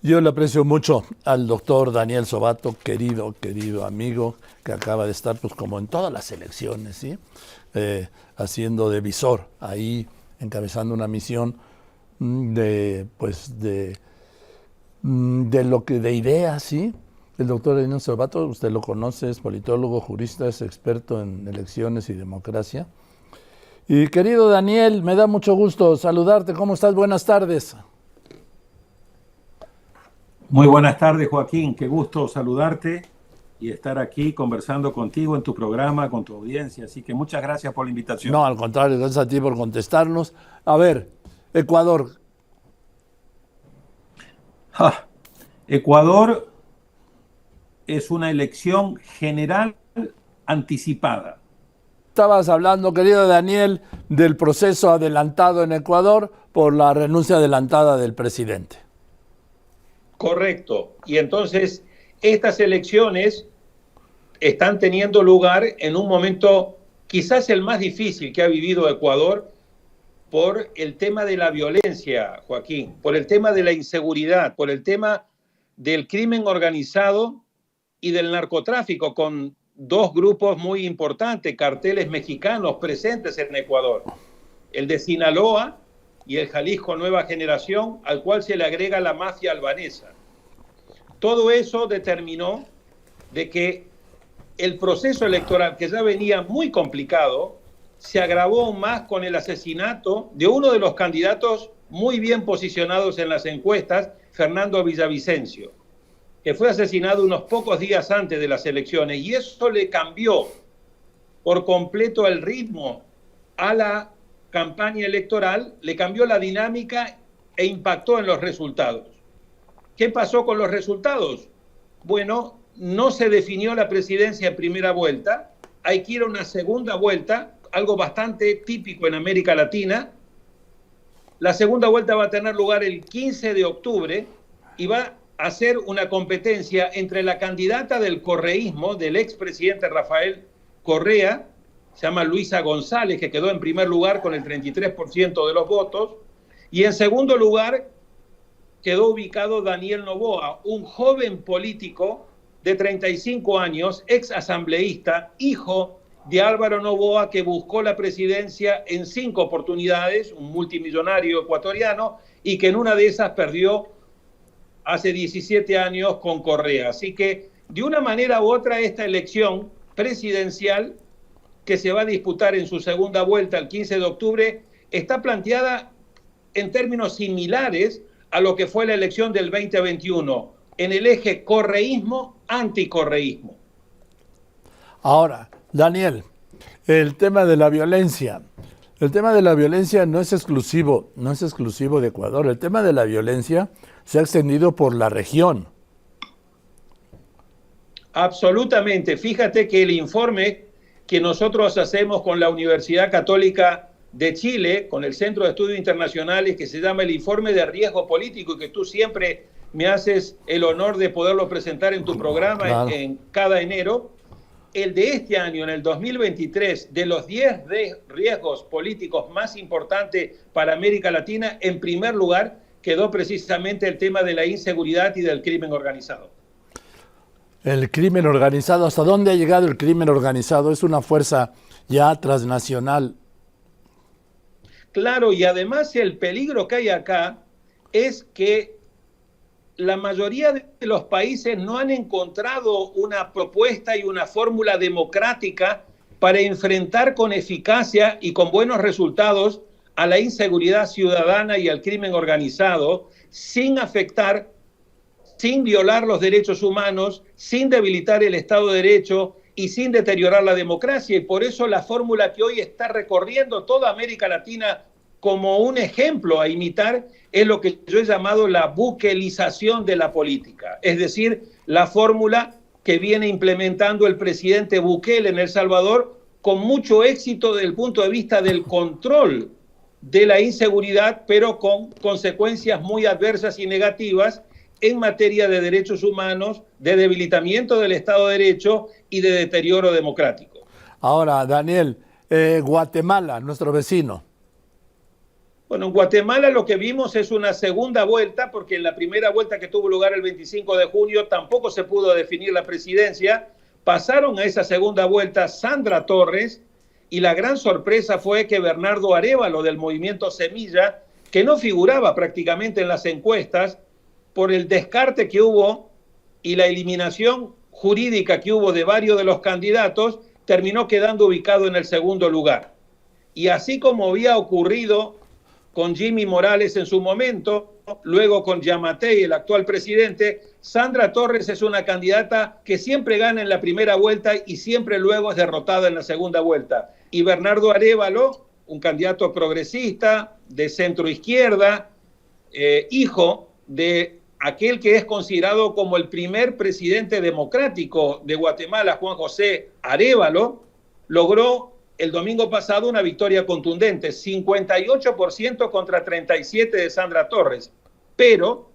Yo le aprecio mucho al doctor Daniel Sobato, querido amigo, que acaba de estar, pues como en todas las elecciones, ¿sí? Haciendo de visor ahí, encabezando una misión de ideas, ¿sí? El doctor Daniel Sobato, usted lo conoce, es politólogo, jurista, es experto en elecciones y democracia. Y querido Daniel, me da mucho gusto saludarte. ¿Cómo estás? Buenas tardes. Muy buenas tardes, Joaquín. Qué gusto saludarte y estar aquí conversando contigo en tu programa, con tu audiencia. Así que muchas gracias por la No, invitación. al contrario, gracias a ti por contestarnos. A ver, Ecuador, Ja, Ecuador es una elección general anticipada. estabas hablando, querido Daniel, del proceso adelantado en Ecuador por la renuncia adelantada del presidente. Correcto. Y entonces estas elecciones están teniendo lugar en un momento quizás el más difícil que ha vivido Ecuador por el tema de la violencia, Joaquín, por el tema de la inseguridad, por el tema del crimen organizado y del narcotráfico, con dos grupos muy importantes, carteles mexicanos presentes en Ecuador, el de Sinaloa y el Jalisco Nueva Generación, al cual se le agrega la mafia albanesa. Todo eso determinó de que el proceso electoral, que ya venía muy complicado, se agravó aún más con el asesinato de uno de los candidatos muy bien posicionados en las encuestas, Fernando Villavicencio, que fue asesinado unos pocos días antes de las elecciones, y eso le cambió por completo el ritmo a la campaña electoral, le cambió la dinámica e impactó en los resultados. ¿Qué pasó con los resultados? Bueno, no se definió la presidencia en primera vuelta, hay que ir a una segunda vuelta, algo bastante típico en América Latina. La segunda vuelta va a tener lugar el 15 de octubre y va a ser una competencia entre la candidata del correísmo, del expresidente Rafael Correa, se llama Luisa González, que quedó en primer lugar con el 33% de los votos, y en segundo lugar quedó ubicado Daniel Noboa, un joven político de 35 años, ex asambleísta, hijo de Álvaro Noboa, que buscó la presidencia en 5 oportunidades, un multimillonario ecuatoriano, y que en una de esas perdió hace 17 años con Correa. Así que, de una manera u otra, esta elección presidencial que se va a disputar en su segunda vuelta el 15 de octubre está planteada en términos similares a lo que fue la elección del 2021, en el eje correísmo-anticorreísmo. Ahora, Daniel, el tema de la violencia. El tema de la violencia no es exclusivo de Ecuador. El tema de la violencia se ha extendido por la región. Absolutamente. Fíjate que el informe que nosotros hacemos con la Universidad Católica de Chile, con el Centro de Estudios Internacionales, que se llama el Informe de Riesgo Político, y que tú siempre me haces el honor de poderlo presentar en tu programa Claro. en cada enero, el de este año, en el 2023, de los 10 riesgos políticos más importantes para América Latina, en primer lugar quedó precisamente el tema de la inseguridad y del crimen organizado. El crimen organizado, ¿hasta dónde ha llegado el crimen organizado? Es una fuerza ya transnacional. Claro, y además el peligro que hay acá es que la mayoría de los países no han encontrado una propuesta y una fórmula democrática para enfrentar con eficacia y con buenos resultados a la inseguridad ciudadana y al crimen organizado, sin afectar, sin violar los derechos humanos, sin debilitar el Estado de Derecho y sin deteriorar la democracia. Y por eso la fórmula que hoy está recorriendo toda América Latina como un ejemplo a imitar es lo que yo he llamado la buquelización de la política, es decir, la fórmula que viene implementando el presidente Bukele en El Salvador con mucho éxito desde el punto de vista del control de la inseguridad, pero con consecuencias muy adversas y negativas en materia de derechos humanos, de debilitamiento del Estado de Derecho y de deterioro democrático. Ahora, Daniel, Guatemala, nuestro vecino. Bueno, en Guatemala lo que vimos es una segunda vuelta, porque en la primera vuelta que tuvo lugar el 25 de junio tampoco se pudo definir la presidencia. Pasaron a esa segunda vuelta Sandra Torres, y la gran sorpresa fue que Bernardo Arévalo del Movimiento Semilla, que no figuraba prácticamente en las encuestas, por el descarte que hubo y la eliminación jurídica que hubo de varios de los candidatos, terminó quedando ubicado en el segundo lugar. Y así como había ocurrido con Jimmy Morales en su momento, luego con Yamatei, el actual presidente, Sandra Torres es una candidata que siempre gana en la primera vuelta y siempre luego es derrotada en la segunda vuelta. Y Bernardo Arévalo, un candidato progresista, de centro izquierda, hijo de aquel que es considerado como el primer presidente democrático de Guatemala, Juan José Arévalo, logró el domingo pasado una victoria contundente, 58% contra 37% de Sandra Torres. Pero,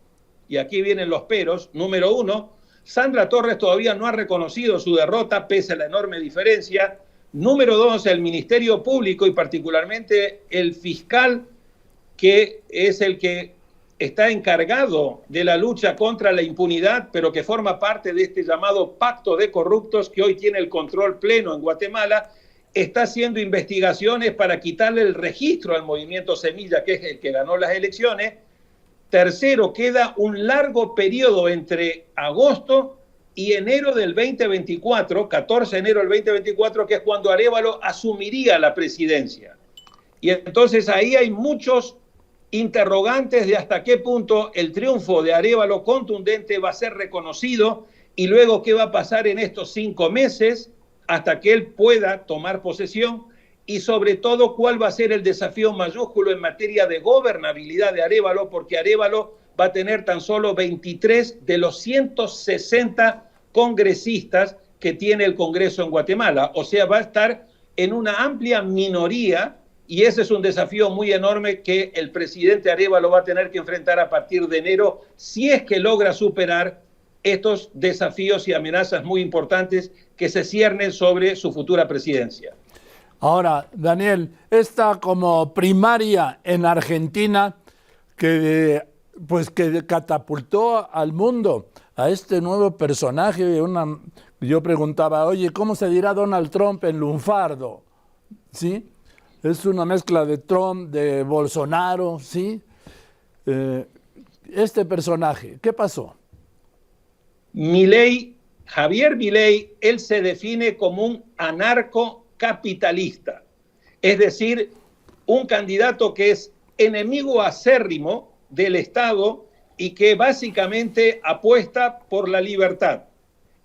y aquí vienen los peros, número uno, Sandra Torres todavía no ha reconocido su derrota pese a la enorme diferencia. Número dos, el Ministerio Público y particularmente el fiscal, que es el que está encargado de la lucha contra la impunidad, pero que forma parte de este llamado pacto de corruptos que hoy tiene el control pleno en Guatemala, está haciendo investigaciones para quitarle el registro al Movimiento Semilla, que es el que ganó las elecciones. Tercero, queda un largo periodo entre agosto y enero del 2024, 14 de enero del 2024, que es cuando Arévalo asumiría la presidencia. Y entonces ahí hay muchos interrogantes de hasta qué punto el triunfo de Arévalo contundente va a ser reconocido y luego qué va a pasar en estos 5 meses hasta que él pueda tomar posesión, y sobre todo cuál va a ser el desafío mayúsculo en materia de gobernabilidad de Arévalo, porque Arévalo va a tener tan solo 23 de los 160 congresistas que tiene el Congreso en Guatemala. O sea, va a estar en una amplia minoría, y ese es un desafío muy enorme que el presidente Arévalo va a tener que enfrentar a partir de enero, si es que logra superar estos desafíos y amenazas muy importantes que se ciernen sobre su futura presidencia. Ahora, Daniel, esta como primaria en Argentina que catapultó al mundo a este nuevo personaje. Yo preguntaba, oye, ¿cómo se dirá Donald Trump en lunfardo? ¿Sí? Es una mezcla de Trump, de Bolsonaro, ¿sí? Este personaje, ¿qué pasó? Milei, Javier Milei, él se define como un anarcocapitalista, es decir, un candidato que es enemigo acérrimo del Estado y que básicamente apuesta por la libertad.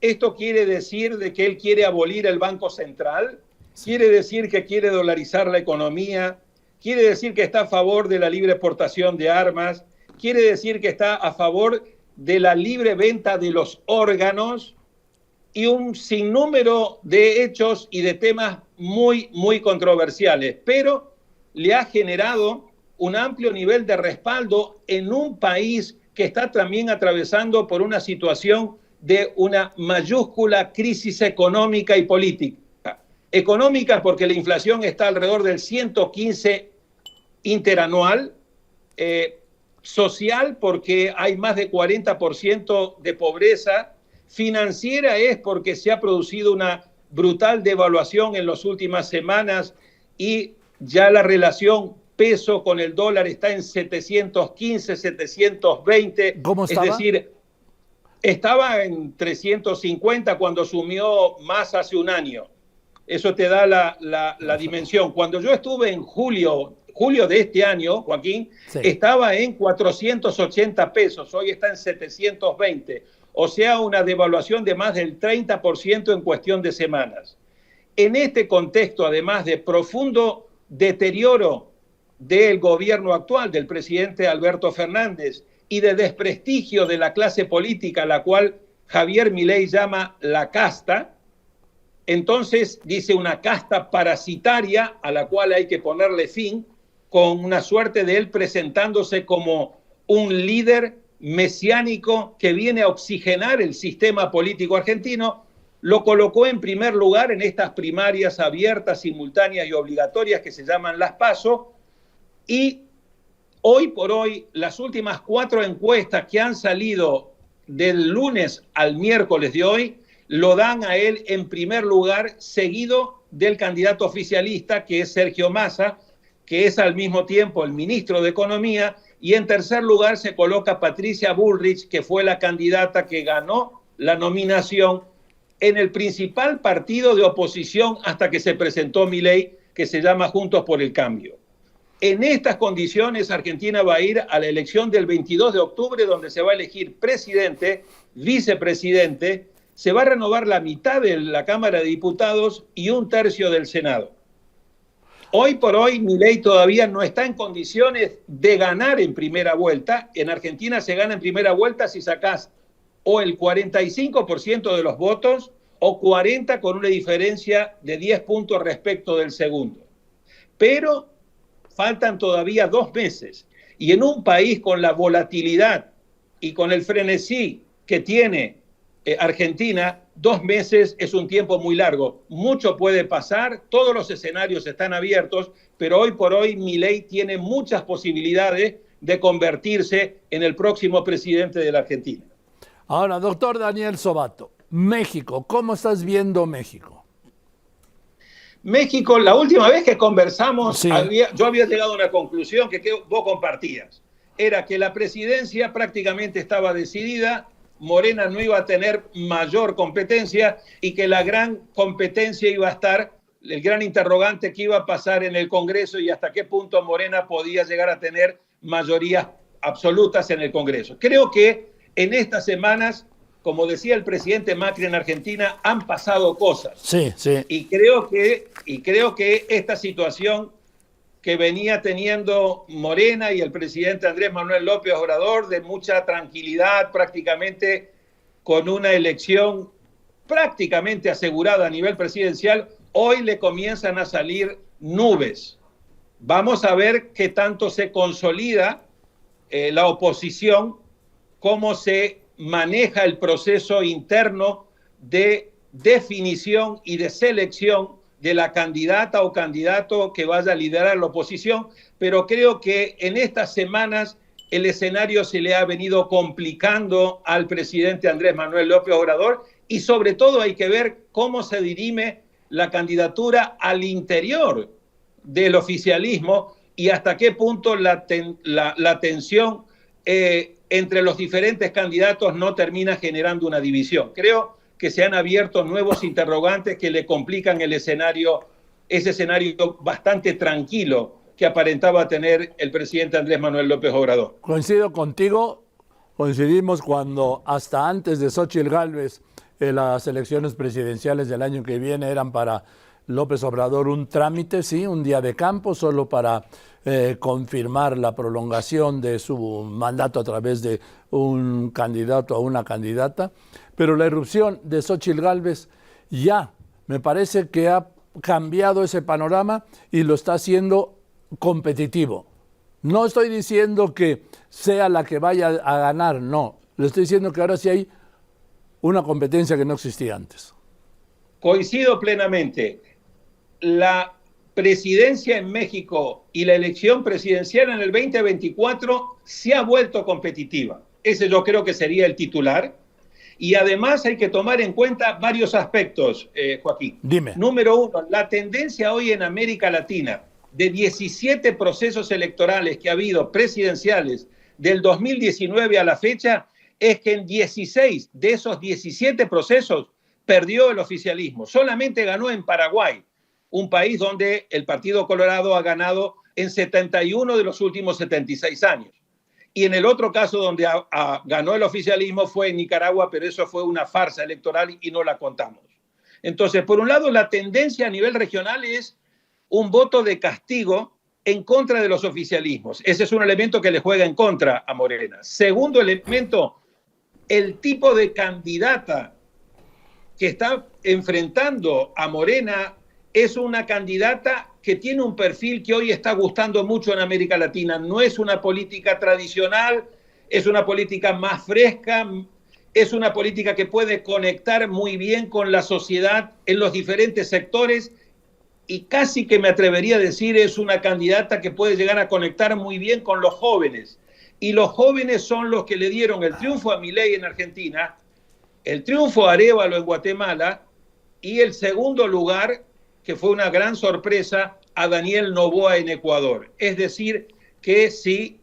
Esto quiere decir de que él quiere abolir el Banco Central, quiere decir que quiere dolarizar la economía, quiere decir que está a favor de la libre exportación de armas, quiere decir que está a favor de la libre venta de los órganos y un sinnúmero de hechos y de temas muy, muy controversiales, pero le ha generado un amplio nivel de respaldo en un país que está también atravesando por una situación de una mayúscula crisis económica y política. Económica porque la inflación está alrededor del 115 interanual, social porque hay más de 40% de pobreza, financiera es porque se ha producido una brutal devaluación en las últimas semanas y ya la relación peso con el dólar está en 715, 720. ¿Cómo estaba? Es decir, estaba en 350 cuando sumió más hace un año. Eso te da la dimensión. Cuando yo estuve en julio de este año, Joaquín, sí, estaba en 480 pesos, hoy está en 720, o sea, una devaluación de más del 30% en cuestión de semanas. En este contexto, además de profundo deterioro del gobierno actual, del presidente Alberto Fernández, y de desprestigio de la clase política, la cual Javier Milei llama la casta, entonces dice una casta parasitaria a la cual hay que ponerle fin, con una suerte de él presentándose como un líder mesiánico que viene a oxigenar el sistema político argentino, lo colocó en primer lugar en estas primarias abiertas, simultáneas y obligatorias que se llaman las PASO, y Hoy por hoy, las últimas 4 encuestas que han salido del lunes al miércoles de hoy lo dan a él en primer lugar, seguido del candidato oficialista, que es Sergio Massa, que es al mismo tiempo el ministro de Economía, y en tercer lugar se coloca Patricia Bullrich, que fue la candidata que ganó la nominación en el principal partido de oposición hasta que se presentó Milei, que se llama Juntos por el Cambio. En estas condiciones, Argentina va a ir a la elección del 22 de octubre, donde se va a elegir presidente, vicepresidente, se va a renovar la mitad de la Cámara de Diputados y 1/3 del Senado. Hoy por hoy, Milei todavía no está en condiciones de ganar en primera vuelta. En Argentina se gana en primera vuelta si sacás o el 45% de los votos o 40 con una diferencia de 10 puntos respecto del segundo. Pero faltan todavía 2 meses. Y en un país con la volatilidad y con el frenesí que tiene Argentina, 2 meses es un tiempo muy largo. Mucho puede pasar, todos los escenarios están abiertos, pero hoy por hoy Milei tiene muchas posibilidades de convertirse en el próximo presidente de la Argentina. Ahora, doctor Daniel Sobato, México, ¿cómo estás viendo México? México, la última vez que conversamos, sí, yo había llegado a una conclusión que vos compartías. Era que la presidencia prácticamente estaba decidida, Morena no iba a tener mayor competencia y que la gran competencia iba a estar, el gran interrogante que iba a pasar en el Congreso y hasta qué punto Morena podía llegar a tener mayorías absolutas en el Congreso. Creo que en estas semanas, como decía el presidente Macri en Argentina, han pasado cosas. Sí, sí. Y creo que esta situación que venía teniendo Morena y el presidente Andrés Manuel López Obrador, de mucha tranquilidad, prácticamente con una elección prácticamente asegurada a nivel presidencial, hoy le comienzan a salir nubes. Vamos a ver qué tanto se consolida la oposición, cómo se maneja el proceso interno de definición y de selección de la candidata o candidato que vaya a liderar la oposición, pero creo que en estas semanas el escenario se le ha venido complicando al presidente Andrés Manuel López Obrador y sobre todo hay que ver cómo se dirime la candidatura al interior del oficialismo y hasta qué punto la tensión entre los diferentes candidatos no termina generando una división. Creo que se han abierto nuevos interrogantes que le complican el escenario, ese escenario bastante tranquilo que aparentaba tener el presidente Andrés Manuel López Obrador. Coincido contigo, coincidimos cuando hasta antes de Xóchitl Gálvez las elecciones presidenciales del año que viene eran para López Obrador un trámite, sí, un día de campo, solo para confirmar la prolongación de su mandato a través de un candidato o una candidata. Pero la irrupción de Xóchitl Gálvez ya me parece que ha cambiado ese panorama y lo está haciendo competitivo. No estoy diciendo que sea la que vaya a ganar, no. Le estoy diciendo que ahora sí hay una competencia que no existía antes. Coincido plenamente. La presidencia en México y la elección presidencial en el 2024 se ha vuelto competitiva. Ese yo creo que sería el titular. Y además hay que tomar en cuenta varios aspectos, Joaquín. Dime. Número 1, la tendencia hoy en América Latina de 17 procesos electorales que ha habido presidenciales del 2019 a la fecha es que en 16 de esos 17 procesos perdió el oficialismo. Solamente ganó en Paraguay, un país donde el Partido Colorado ha ganado en 71 de los últimos 76 años. Y en el otro caso donde ganó el oficialismo fue en Nicaragua, pero eso fue una farsa electoral y no la contamos. Entonces, por un lado, la tendencia a nivel regional es un voto de castigo en contra de los oficialismos. Ese es un elemento que le juega en contra a Morena. Segundo elemento, el tipo de candidata que está enfrentando a Morena es una candidata que tiene un perfil que hoy está gustando mucho en América Latina. No es una política tradicional, es una política más fresca, es una política que puede conectar muy bien con la sociedad en los diferentes sectores y casi que me atrevería a decir es una candidata que puede llegar a conectar muy bien con los jóvenes. Y los jóvenes son los que le dieron el triunfo a Milei en Argentina, el triunfo a Arévalo en Guatemala y el segundo lugar, que fue una gran sorpresa, a Daniel Noboa en Ecuador. Es decir, que si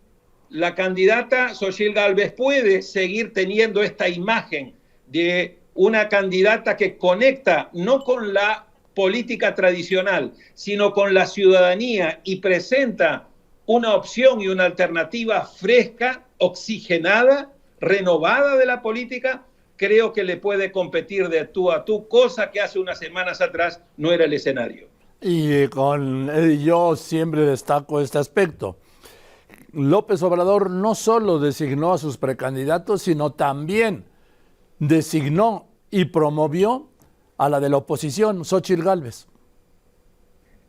la candidata Xochitl Gálvez puede seguir teniendo esta imagen de una candidata que conecta no con la política tradicional, sino con la ciudadanía y presenta una opción y una alternativa fresca, oxigenada, renovada de la política, creo que le puede competir de tú a tú, cosa que hace unas semanas atrás no era el escenario. Y yo siempre destaco este aspecto. López Obrador no solo designó a sus precandidatos, sino también designó y promovió a la de la oposición, Xochitl Gálvez.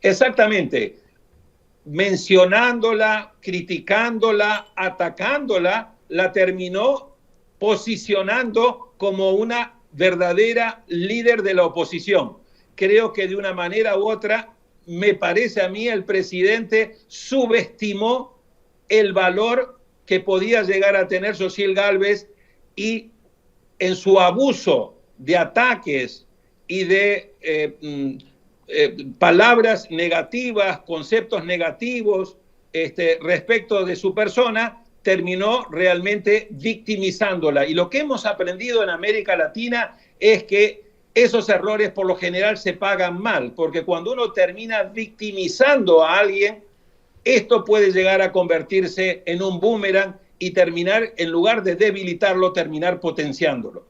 Exactamente. Mencionándola, criticándola, atacándola, la terminó posicionando como una verdadera líder de la oposición. Creo que de una manera u otra, me parece a mí, el presidente subestimó el valor que podía llegar a tener Xochitl Gálvez y en su abuso de ataques y de palabras negativas, conceptos negativos respecto de su persona, terminó realmente victimizándola. Y lo que hemos aprendido en América Latina es que esos errores por lo general se pagan mal, porque cuando uno termina victimizando a alguien, esto puede llegar a convertirse en un boomerang y terminar, en lugar de debilitarlo, terminar potenciándolo.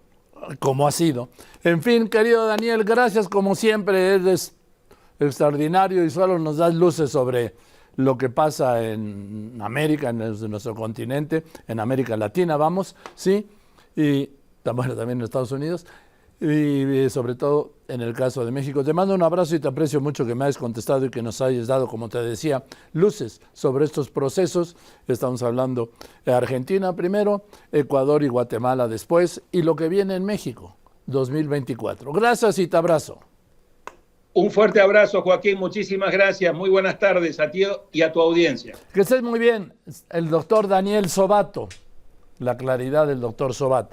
Como ha sido. En fin, querido Daniel, gracias como siempre, eres extraordinario y solo nos das luces sobre lo que pasa en América, en nuestro continente, en América Latina, vamos, sí, y bueno, también en Estados Unidos, y sobre todo en el caso de México. Te mando un abrazo y te aprecio mucho que me hayas contestado y que nos hayas dado, como te decía, luces sobre estos procesos. Estamos hablando de Argentina primero, Ecuador y Guatemala después, y lo que viene en México, 2024. Gracias y te abrazo. Un fuerte abrazo, Joaquín, muchísimas gracias. Muy buenas tardes a ti y a tu audiencia. Que estés muy bien. El doctor Daniel Sobato, la claridad del doctor Sobato.